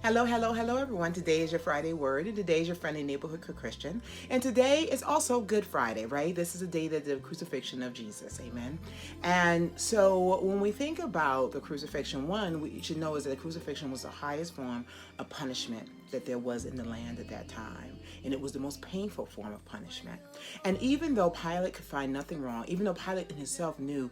Hello, everyone. Today is your Friday word, and today is your friendly neighborhood Christian. And today is also Good Friday, right? This is a day that the crucifixion of Jesus, amen. And so when we think about the crucifixion, one, we should know is that the crucifixion was the highest form of punishment that there was in the land at that time. And it was the most painful form of punishment. And even though Pilate could find nothing wrong, even though Pilate in himself knew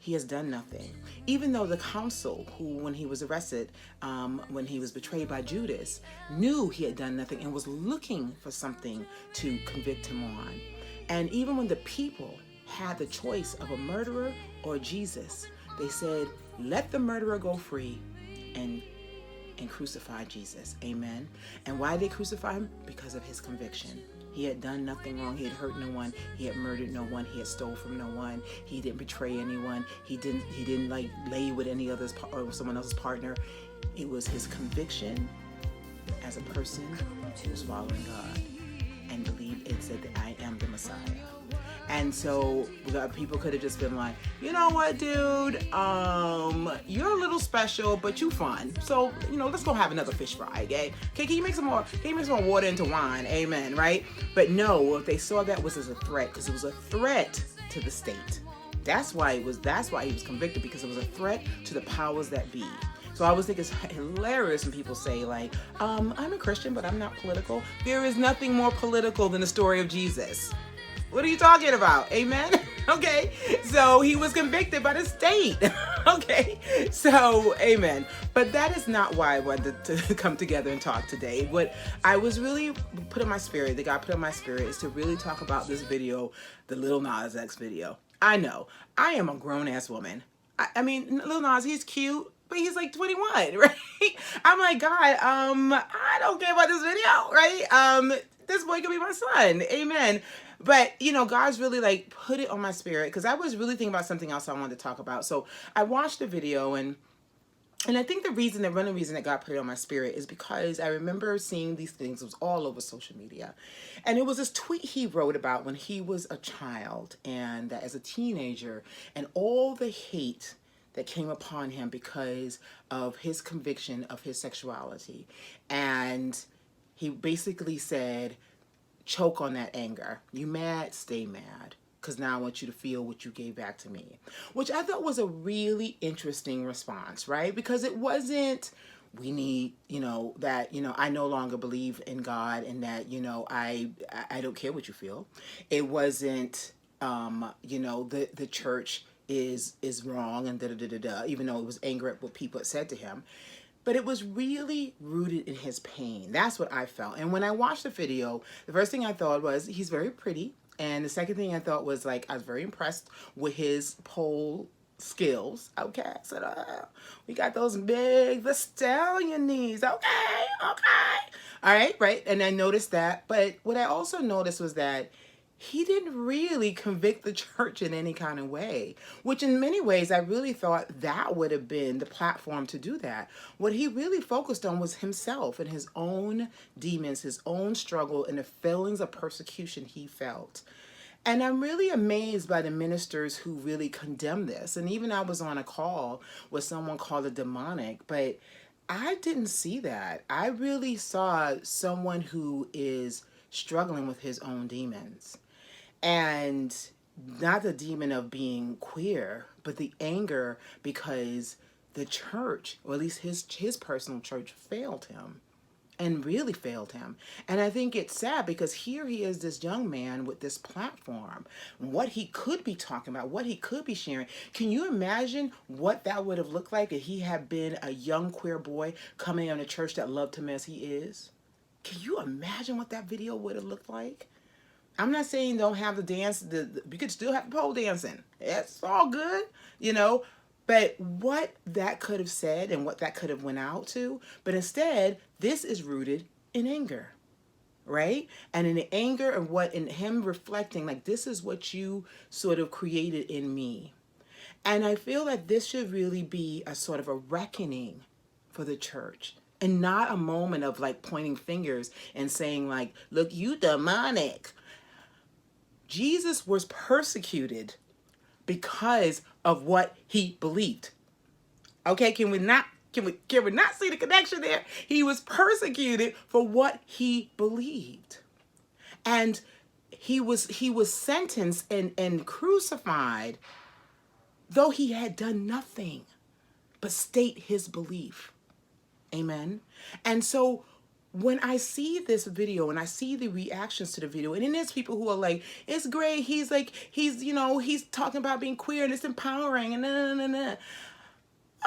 he has done nothing. Even though the council, who, when he was arrested, when he was betrayed by Judas, knew he had done nothing and was looking for something to convict him on. And even when the people had the choice of a murderer or Jesus, they said, let the murderer go free and crucify Jesus. Amen. And why did they crucify him? Because of his conviction. He had done nothing wrong. He had hurt no one. He had murdered no one. He had stole from no one. He didn't betray anyone. He didn't like lay with any other's or someone else's partner. It was his conviction as a person who was following God and believed it said that I am the Messiah. And so people could have just been like, you know what, dude, you're a little special, but you fun. So, let's go have another fish fry, okay? Can you make some more water into wine? Amen, right? But no, what they saw that was as a threat, because it was a threat to the state. That's why he was convicted, because it was a threat to the powers that be. So I always think it's hilarious when people say, like, I'm a Christian, but I'm not political. There is nothing more political than the story of Jesus. What are you talking about? Amen? Okay. So he was convicted by the state. Okay. So, amen. But that is not why I wanted to come together and talk today. What I was really put in my spirit, that God put in my spirit, is to really talk about this video, the Lil NAS X video. I know. I am a grown-ass woman. I mean, Lil Nas, he's cute, but he's like 21, right? I'm like, God, I don't care about this video, right? This boy could be my son. Amen. But, God's really like put it on my spirit, because I was really thinking about something else I wanted to talk about. So I watched the video, and I think one of the reason that God put it on my spirit is because I remember seeing these things. It was all over social media. And it was this tweet he wrote about when he was a child and as a teenager, and all the hate that came upon him because of his conviction of his sexuality. And he basically said, choke on that anger. You mad? Stay mad. Because now I want you to feel what you gave back to me. Which I thought was a really interesting response, right? Because it wasn't, we need, that, I no longer believe in God, and that, I don't care what you feel. It wasn't, the church is wrong and da-da-da-da-da, even though it was anger at what people had said to him. But it was really rooted in his pain. That's what I felt. And when I watched the video, the first thing I thought was, he's very pretty. And the second thing I thought was, like, I was very impressed with his pole skills. Okay, so we got those big, the stallion knees. Okay. All right. And I noticed that. But what I also noticed was that he didn't really convict the church in any kind of way, which in many ways I really thought that would have been the platform to do that. What he really focused on was himself and his own demons, his own struggle, and the feelings of persecution he felt. And I'm really amazed by the ministers who really condemn this. And even I was on a call with someone called it demonic, but I didn't see that. I really saw someone who is struggling with his own demons. And not the demon of being queer, but the anger because the church, or at least his personal church, failed him. And really failed him. And I think it's sad, because here he is, this young man with this platform, what he could be talking about, what he could be sharing. Can you imagine what that would have looked like if he had been a young queer boy coming in a church that loved him as he is? Can you imagine what that video would have looked like? I'm not saying don't have the dance. You could still have the pole dancing. It's all good, But what that could have said and what that could have went out to. But instead, this is rooted in anger, right? And in the anger and in him reflecting, like, this is what you sort of created in me. And I feel that this should really be a sort of a reckoning for the church. And not a moment of like pointing fingers and saying like, look, you demonic. Jesus was persecuted because of what he believed. Okay, can we not Can we not see the connection there? He was persecuted for what he believed. And he was sentenced and crucified, though he had done nothing but state his belief. Amen. And so when I see this video and I see the reactions to the video, and then there's people who are like, it's great. He's he's talking about being queer and it's empowering and nah.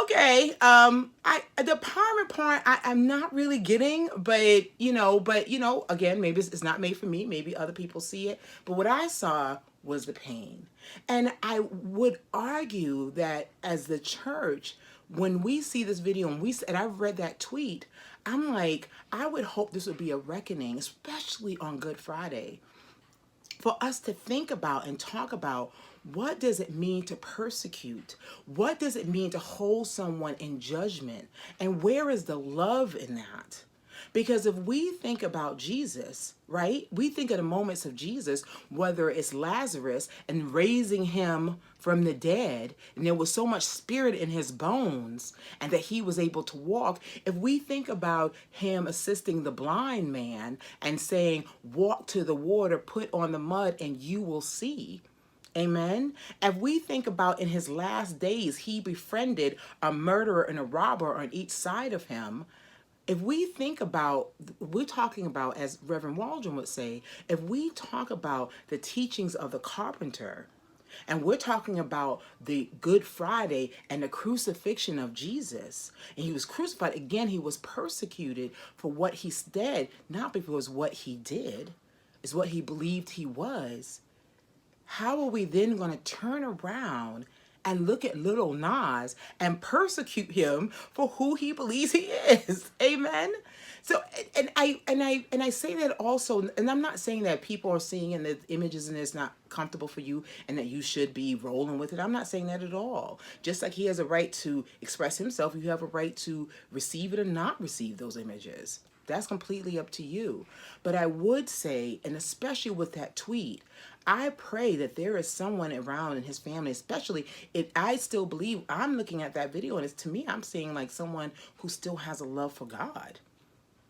Okay. The empowerment part, I'm not really getting, but again, maybe it's not made for me. Maybe other people see it. But what I saw was the pain. And I would argue that as the church, when we see this video and I've read that tweet, I'm like, I would hope this would be a reckoning, especially on Good Friday, for us to think about and talk about, what does it mean to persecute? What does it mean to hold someone in judgment? And where is the love in that? Because if we think about Jesus, right? We think of the moments of Jesus, whether it's Lazarus and raising him from the dead, and there was so much spirit in his bones and that he was able to walk. If we think about him assisting the blind man and saying, walk to the water, put on the mud, and you will see. Amen. If we think about in his last days, he befriended a murderer and a robber on each side of him. If we think about, we're talking about, as Reverend Waldron would say, if we talk about the teachings of the carpenter, and we're talking about the Good Friday and the crucifixion of Jesus, and he was crucified, again, he was persecuted for what he said, not because what he did, is what he believed he was. How are we then going to turn around and look at Lil Nas and persecute him for who he believes he is? Amen. So, and I say that also, and I'm not saying that people are seeing in the images and it's not comfortable for you and that you should be rolling with it. I'm not saying that at all. Just like he has a right to express himself, you have a right to receive it or not receive those images. That's completely up to you. But I would say, and especially with that tweet, I pray that there is someone around in his family, especially if I still believe, I'm looking at that video and it's, to me, I'm seeing like someone who still has a love for God.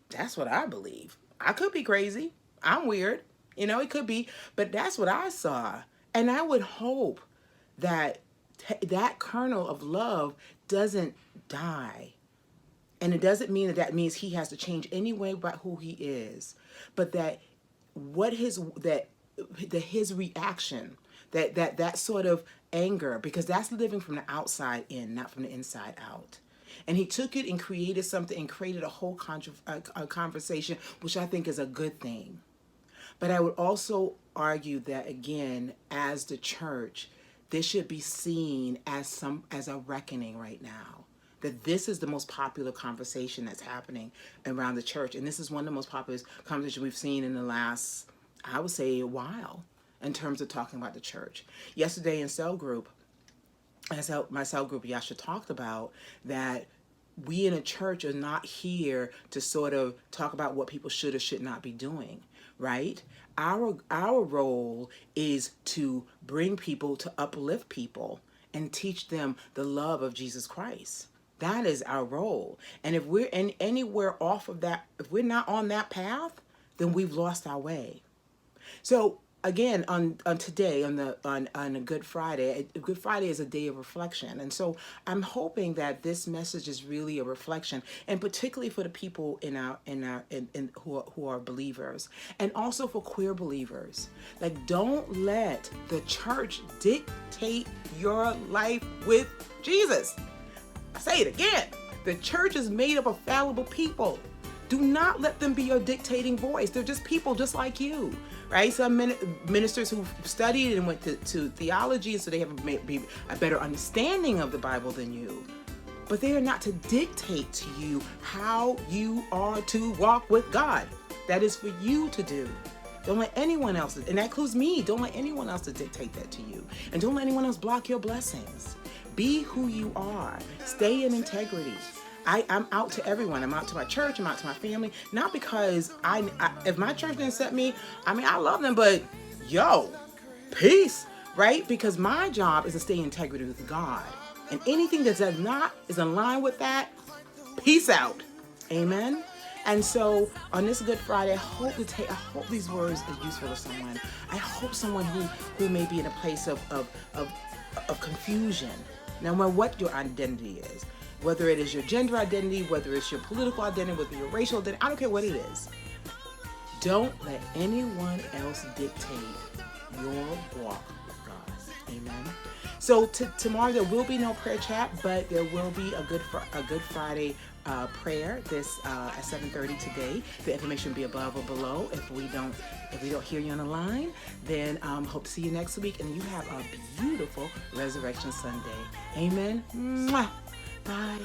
That's what I believe. I could be crazy. I'm weird. It could be, but that's what I saw. And I would hope that that kernel of love doesn't die. And it doesn't mean that means he has to change anyway about who he is, but that his reaction, that sort of anger, because that's living from the outside in, not from the inside out. And he took it and created something and created a whole conversation, which I think is a good thing. But I would also argue that, again, as the church, this should be seen as a reckoning right now. That this is the most popular conversation that's happening around the church. And this is one of the most popular conversations we've seen in the last, I would say, a while, in terms of talking about the church. Yesterday in cell group, my cell group, Yasha, talked about that we in a church are not here to sort of talk about what people should or should not be doing, right? Our role is to bring people, to uplift people and teach them the love of Jesus Christ. That is our role. And if we're anywhere off of that, if we're not on that path, then we've lost our way. So again, on today, on a Good Friday, Good Friday is a day of reflection. And so I'm hoping that this message is really a reflection, and particularly for the people who are believers, and also for queer believers. Like, don't let the church dictate your life with Jesus. I say it again. The church is made up of fallible people. Do not let them be your dictating voice. They're just people just like you, right? Some ministers who studied and went to theology, so they have a better understanding of the Bible than you. But they are not to dictate to you how you are to walk with God. That is for you to do. Don't let anyone else, and that includes me, don't let anyone else to dictate that to you. And don't let anyone else block your blessings. Be who you are. Stay in integrity. I'm out to everyone. I'm out to my church. I'm out to my family. Not because if my church didn't accept me, I love them, but peace, right? Because my job is to stay in integrity with God. And anything that does not is in line with that, Peace out. Amen. And so on this Good Friday, I hope these words are useful to someone. I hope someone who may be in a place of confusion. No matter what your identity is, whether it is your gender identity, whether it's your political identity, whether your racial identity, I don't care what it is. Don't let anyone else dictate your walk with God. Amen. So tomorrow there will be no prayer chat, but there will be a Good Friday prayer this at 7:30 today. The information will be above or below. If we don't hear you on the line, then hope to see you next week, and you have a beautiful Resurrection Sunday. Amen. Mwah. Bye.